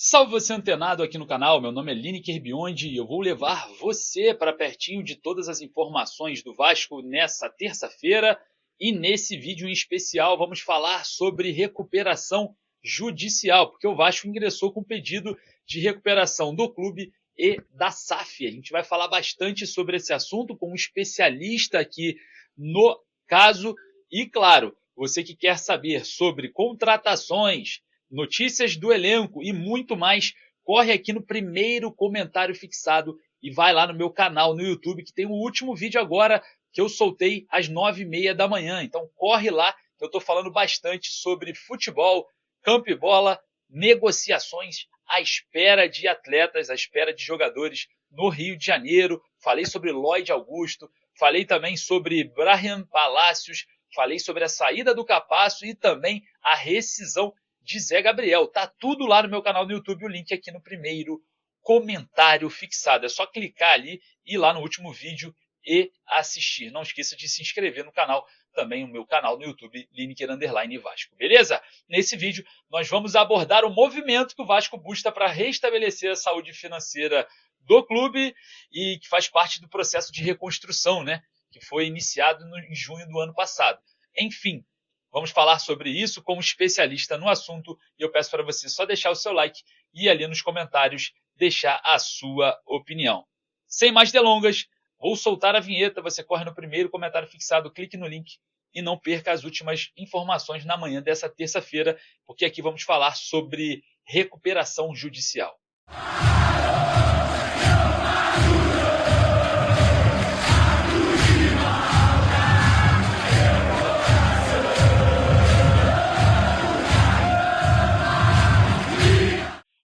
Salve você antenado aqui no canal, meu nome é Lineker Biondi e eu vou levar você para pertinho de todas as informações do Vasco nessa terça-feira. E nesse vídeo em especial vamos falar sobre recuperação judicial, porque o Vasco ingressou com pedido de recuperação do clube e da SAF. A gente vai falar bastante sobre esse assunto com um especialista aqui no caso. E claro, você que quer saber sobre contratações, notícias do elenco e muito mais, corre aqui no primeiro comentário fixado e vai lá no meu canal no YouTube, que tem o último vídeo agora que eu soltei às 9h30 da manhã. Então corre lá, que eu estou falando bastante sobre futebol, campo e bola, negociações à espera de atletas, à espera de jogadores no Rio de Janeiro. Falei sobre Lloyd Augusto, falei também sobre Bryan Palacios, falei sobre a saída do Capasso e também a rescisão de Zé Gabriel. Tá tudo lá no meu canal no YouTube, o link aqui no primeiro comentário fixado. É só clicar ali, ir lá no último vídeo e assistir. Não esqueça de se inscrever no canal, também o meu canal no YouTube, Lineker _ Vasco. Beleza? Nesse vídeo nós vamos abordar o movimento que o Vasco busca para restabelecer a saúde financeira do clube e que faz parte do processo de reconstrução, né? Que foi iniciado em junho do ano passado. Enfim, vamos falar sobre isso como especialista no assunto e eu peço para você só deixar o seu like e ali nos comentários deixar a sua opinião. Sem mais delongas, vou soltar a vinheta, você corre no primeiro comentário fixado, clique no link e não perca as últimas informações na manhã dessa terça-feira, porque aqui vamos falar sobre recuperação judicial.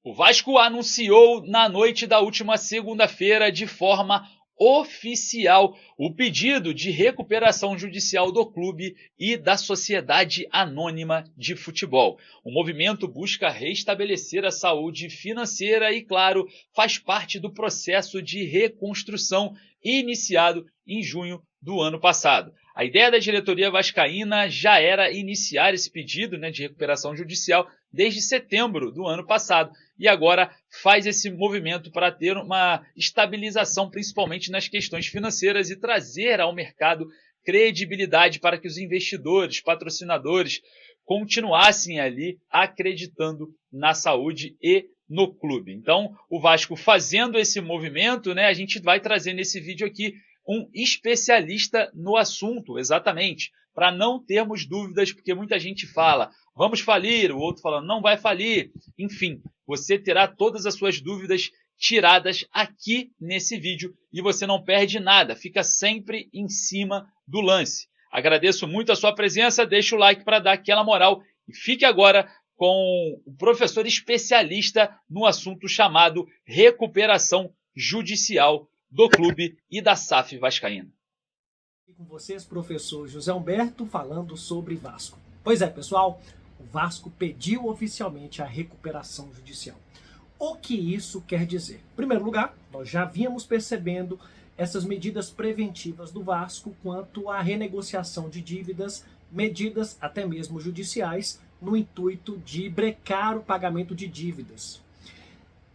O Vasco anunciou na noite da última segunda-feira de forma oficial o pedido de recuperação judicial do clube e da Sociedade Anônima de Futebol. O movimento busca restabelecer a saúde financeira e, claro, faz parte do processo de reconstrução iniciado em junho do ano passado. A ideia da diretoria vascaína já era iniciar esse pedido, de recuperação judicial desde setembro do ano passado e agora faz esse movimento para ter uma estabilização, principalmente nas questões financeiras e trazer ao mercado credibilidade para que os investidores, patrocinadores continuassem ali acreditando na saúde e no clube. Então, o Vasco fazendo esse movimento, a gente vai trazer nesse vídeo aqui um especialista no assunto, exatamente, para não termos dúvidas, porque muita gente fala, vamos falir, o outro fala, não vai falir. Enfim, você terá todas as suas dúvidas tiradas aqui nesse vídeo e você não perde nada, fica sempre em cima do lance. Agradeço muito a sua presença, deixa o like para dar aquela moral e fique agora com o professor especialista no assunto chamado recuperação judicial do clube e da SAF vascaína. Com vocês, professor José Humberto, falando sobre Vasco. Pois é, pessoal, o Vasco pediu oficialmente a recuperação judicial. O que isso quer dizer? Em primeiro lugar, nós já vínhamos percebendo essas medidas preventivas do Vasco quanto à renegociação de dívidas, medidas até mesmo judiciais, no intuito de brecar o pagamento de dívidas.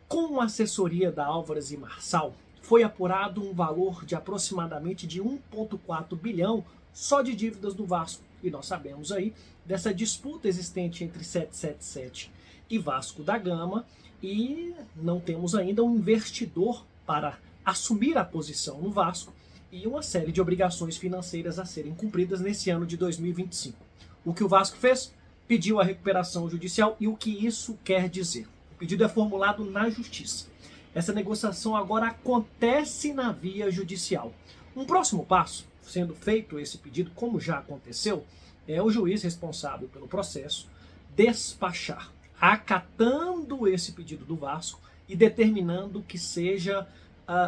Com a assessoria da Álvares e Marçal, foi apurado um valor de aproximadamente de 1,4 bilhão só de dívidas do Vasco. E nós sabemos aí dessa disputa existente entre 777 e Vasco da Gama e não temos ainda um investidor para assumir a posição no Vasco e uma série de obrigações financeiras a serem cumpridas nesse ano de 2025. O que o Vasco fez? Pediu a recuperação judicial e o que isso quer dizer? O pedido é formulado na Justiça. Essa negociação agora acontece na via judicial. Um próximo passo, sendo feito esse pedido, como já aconteceu, é o juiz responsável pelo processo despachar, acatando esse pedido do Vasco e determinando que seja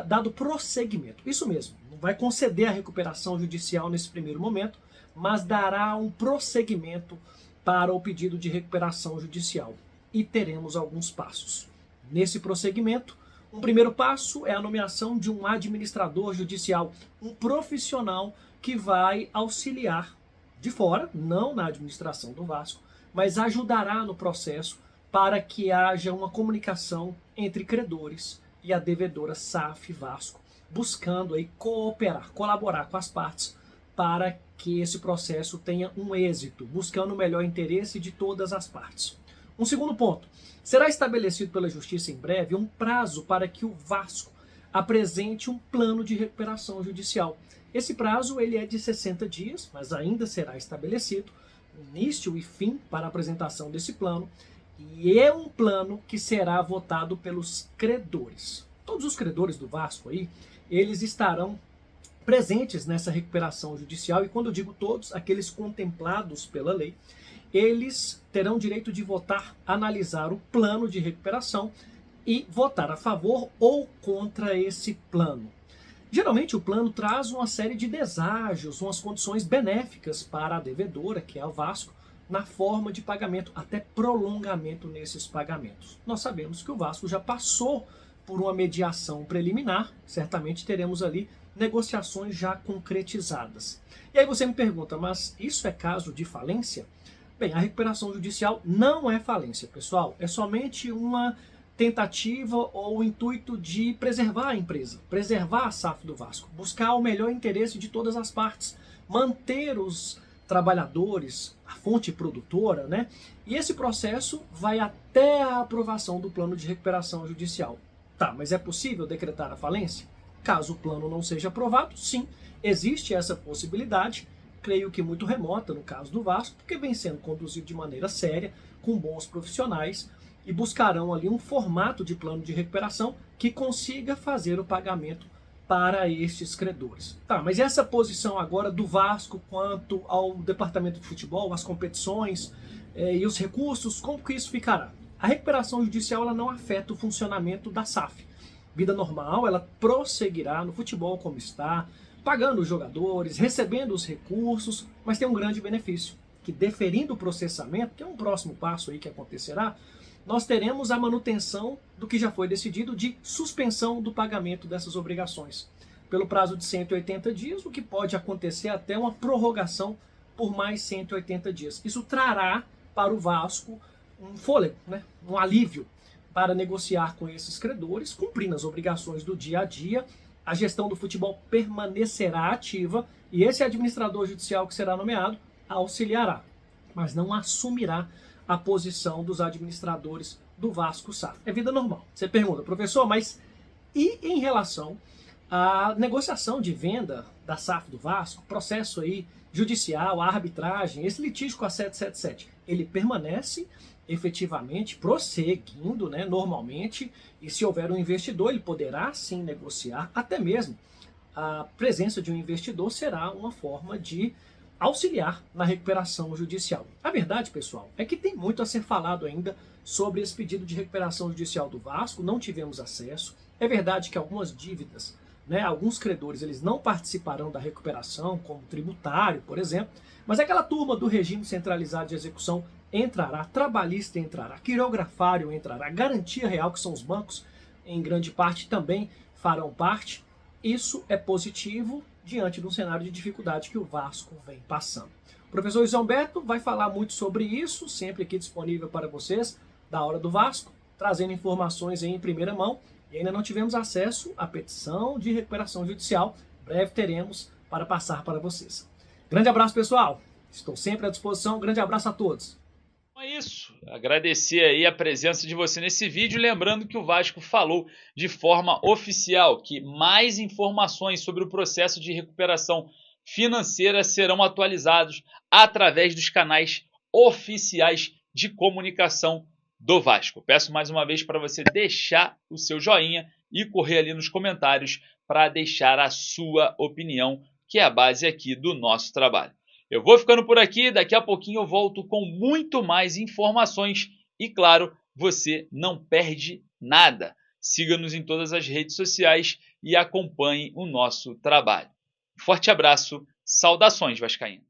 dado prosseguimento. Isso mesmo, não vai conceder a recuperação judicial nesse primeiro momento, mas dará um prosseguimento para o pedido de recuperação judicial. E teremos alguns passos. Nesse prosseguimento, um primeiro passo é a nomeação de um administrador judicial, um profissional que vai auxiliar de fora, não na administração do Vasco, mas ajudará no processo para que haja uma comunicação entre credores e a devedora SAF Vasco, buscando aí cooperar, colaborar com as partes para que esse processo tenha um êxito, buscando o melhor interesse de todas as partes. Um segundo ponto, será estabelecido pela Justiça em breve um prazo para que o Vasco apresente um plano de recuperação judicial. Esse prazo ele é de 60 dias, mas ainda será estabelecido início e fim para a apresentação desse plano, e é um plano que será votado pelos credores. Todos os credores do Vasco aí, eles estarão presentes nessa recuperação judicial, e quando eu digo todos, aqueles contemplados pela lei, eles terão direito de votar, analisar o plano de recuperação e votar a favor ou contra esse plano. Geralmente o plano traz uma série de deságios, umas condições benéficas para a devedora, que é o Vasco, na forma de pagamento, até prolongamento nesses pagamentos. Nós sabemos que o Vasco já passou por uma mediação preliminar, certamente teremos ali negociações já concretizadas. E aí você me pergunta, mas isso é caso de falência? Bem, a recuperação judicial não é falência, pessoal, é somente uma tentativa ou intuito de preservar a empresa, preservar a SAF do Vasco, buscar o melhor interesse de todas as partes, manter os trabalhadores, a fonte produtora, né? E esse processo vai até a aprovação do plano de recuperação judicial. Tá, mas é possível decretar a falência? Caso o plano não seja aprovado, sim, existe essa possibilidade, creio que muito remota no caso do Vasco, porque vem sendo conduzido de maneira séria, com bons profissionais, e buscarão ali um formato de plano de recuperação que consiga fazer o pagamento para estes credores. Tá, mas essa posição agora do Vasco quanto ao departamento de futebol, as competições e os recursos, como que isso ficará? A recuperação judicial ela não afeta o funcionamento da SAF. Vida normal, ela prosseguirá no futebol como está, pagando os jogadores, recebendo os recursos, mas tem um grande benefício, que deferindo o processamento, que é um próximo passo aí que acontecerá, nós teremos a manutenção do que já foi decidido de suspensão do pagamento dessas obrigações pelo prazo de 180 dias, o que pode acontecer até uma prorrogação por mais 180 dias. Isso trará para o Vasco um fôlego, né? Um alívio para negociar com esses credores, cumprindo as obrigações do dia a dia. A gestão do futebol permanecerá ativa e esse administrador judicial que será nomeado auxiliará, mas não assumirá a posição dos administradores do Vasco SAF. É vida normal. Você pergunta, professor, mas e em relação à negociação de venda da SAF do Vasco, processo aí judicial, a arbitragem, esse litígio com a 777, ele permanece efetivamente prosseguindo, né, normalmente, e se houver um investidor, ele poderá sim negociar, até mesmo a presença de um investidor será uma forma de auxiliar na recuperação judicial. A verdade, pessoal, é que tem muito a ser falado ainda sobre esse pedido de recuperação judicial do Vasco, não tivemos acesso. É verdade que algumas dívidas, né, alguns credores, eles não participarão da recuperação, como tributário, por exemplo, mas aquela turma do regime centralizado de execução entrará, trabalhista entrará, quirografário entrará, garantia real, que são os bancos, em grande parte também farão parte. Isso é positivo diante de um cenário de dificuldade que o Vasco vem passando. O professor José Humberto vai falar muito sobre isso, sempre aqui disponível para vocês, da Hora do Vasco, trazendo informações em primeira mão, e ainda não tivemos acesso à petição de recuperação judicial, breve teremos para passar para vocês. Grande abraço, pessoal, estou sempre à disposição, grande abraço a todos. É isso, agradecer aí a presença de você nesse vídeo, lembrando que o Vasco falou de forma oficial que mais informações sobre o processo de recuperação financeira serão atualizados através dos canais oficiais de comunicação do Vasco. Peço mais uma vez para você deixar o seu joinha e correr ali nos comentários para deixar a sua opinião, que é a base aqui do nosso trabalho. Eu vou ficando por aqui, daqui a pouquinho eu volto com muito mais informações e, claro, você não perde nada. Siga-nos em todas as redes sociais e acompanhe o nosso trabalho. Forte abraço, saudações vascaíno.